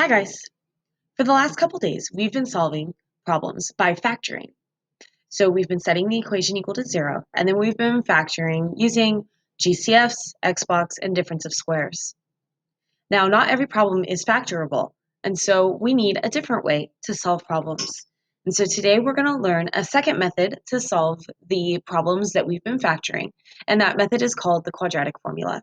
Hi guys. For the last couple days, we've been solving problems by factoring. So we've been setting the equation equal to 0, and then we've been factoring using GCFs, Xbox, and difference of squares. Now, not every problem is factorable, and so we need a different way to solve problems. And so today we're going to learn a second method to solve the problems that we've been factoring, and that method is called the quadratic formula.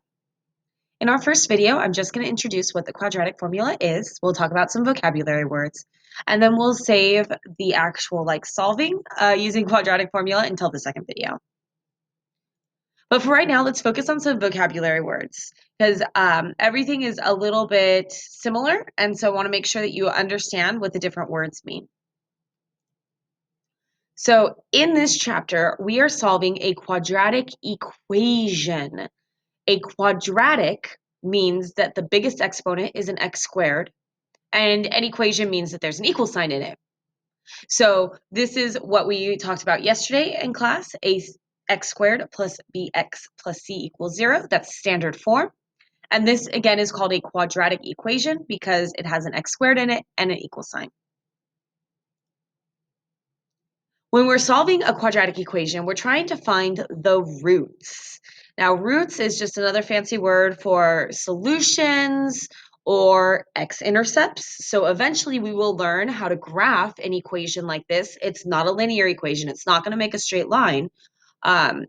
In our first video, I'm just going to introduce what the quadratic formula is. We'll talk about some vocabulary words, and then we'll save the actual solving using quadratic formula until the second video. But for right now, let's focus on some vocabulary words because everything is a little bit similar, and so I want to make sure that you understand what the different words mean. So in this chapter, we are solving a quadratic equation. A quadratic means that the biggest exponent is an x squared, and an equation means that there's an equal sign in it. So this is what we talked about yesterday in class, x squared plus bx plus c equals 0. That's standard form. And this, again, is called a quadratic equation because it has an x squared in it and an equal sign. When we're solving a quadratic equation, we're trying to find the roots. Now, roots is just another fancy word for solutions or x-intercepts. So eventually we will learn how to graph an equation like this. It's not a linear equation. It's not going to make a straight line.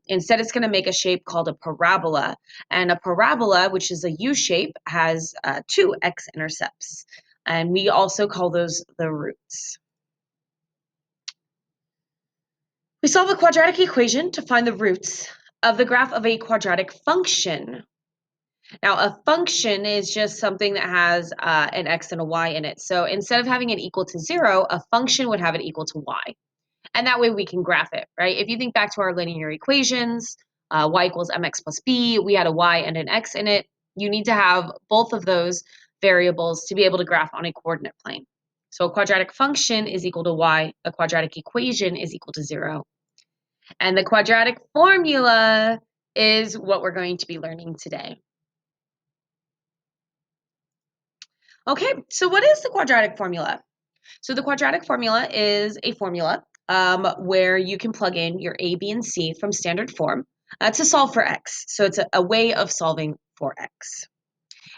Instead, it's going to make a shape called a parabola. And a parabola, which is a U shape, has two x-intercepts. And we also call those the roots. We solve a quadratic equation to find the roots of the graph of a quadratic function. Now, a function is just something that has an x and a y in it. So instead of having it equal to 0, a function would have it equal to y. And that way we can graph it, right? If you think back to our linear equations, y equals mx plus b, we had a y and an x in it. You need to have both of those variables to be able to graph on a coordinate plane. So a quadratic function is equal to y, a quadratic equation is equal to 0. And the quadratic formula is what we're going to be learning today. Okay, so what is the quadratic formula? So the quadratic formula is a formula where you can plug in your a, b, and c from standard form to solve for x. So it's a way of solving for x.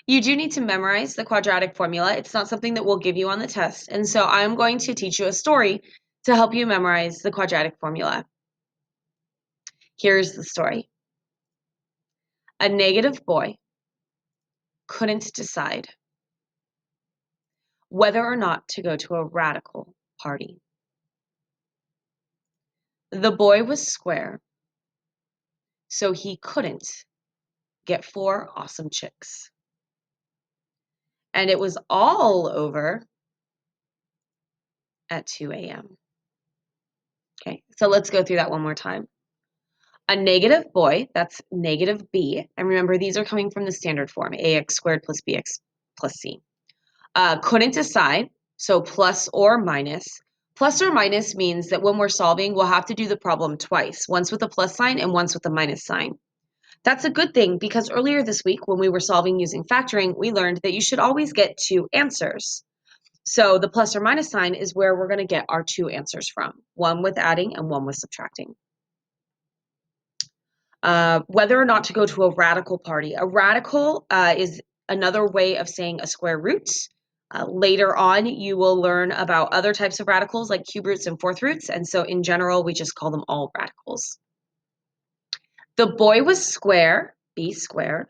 You do need to memorize the quadratic formula. It's not something that we'll give you on the test. And so I'm going to teach you a story to help you memorize the quadratic formula. Here's the story. A negative boy couldn't decide whether or not to go to a radical party. The boy was square, so he couldn't get 4 awesome chicks. And it was all over at 2 a.m. Okay, so let's go through that one more time. A negative boy, that's negative b, and remember these are coming from the standard form, ax squared plus bx plus c. Couldn't decide, so plus or minus. Plus or minus means that when we're solving, we'll have to do the problem twice, once with a plus sign and once with a minus sign. That's a good thing because earlier this week when we were solving using factoring, we learned that you should always get 2 answers. So the plus or minus sign is where we're going to get our 2 answers from, one with adding and one with subtracting. Whether or not to go to a radical party. A radical is another way of saying a square root. Later on, you will learn about other types of radicals like cube roots and fourth roots. And so in general, we just call them all radicals. The boy was square, b squared,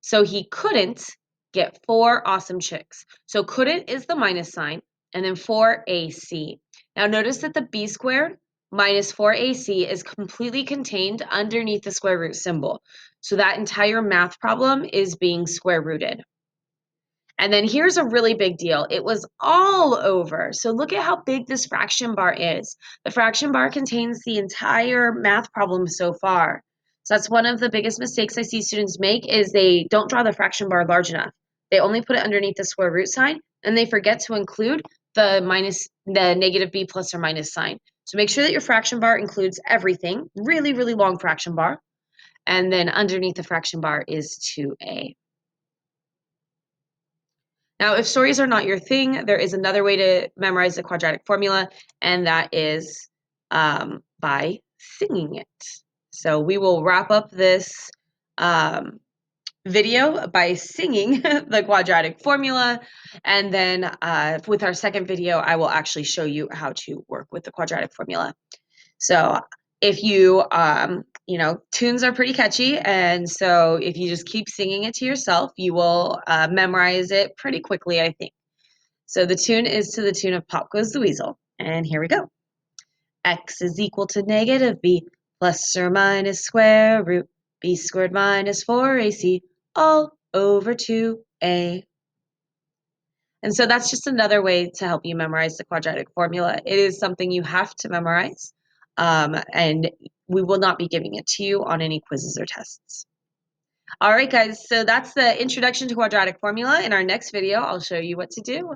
so he couldn't get 4 awesome chicks. So couldn't is the minus sign, and then 4ac. Now notice that the b squared minus 4ac is completely contained underneath the square root symbol. So that entire math problem is being square rooted. And then here's a really big deal. It was all over. So look at how big this fraction bar is. The fraction bar contains the entire math problem so far. So that's one of the biggest mistakes I see students make is they don't draw the fraction bar large enough. They only put it underneath the square root sign and they forget to include the negative b plus or minus sign. So make sure that your fraction bar includes everything, really, really long fraction bar. And then underneath the fraction bar is 2a. Now, if stories are not your thing, there is another way to memorize the quadratic formula, and that is by singing it. So we will wrap up this video by singing the quadratic formula, and then with our second video, I will actually show you how to work with the quadratic formula. So if you, tunes are pretty catchy, and so if you just keep singing it to yourself, you will memorize it pretty quickly, I think. So the tune is to the tune of Pop Goes the Weasel, and here we go. X is equal to negative b plus or minus square root b squared minus 4ac all over 2a. And so that's just another way to help you memorize the quadratic formula. It is something you have to memorize, and we will not be giving it to you on any quizzes or tests. All right, guys, so that's the introduction to quadratic formula. In our next video, I'll show you what to do.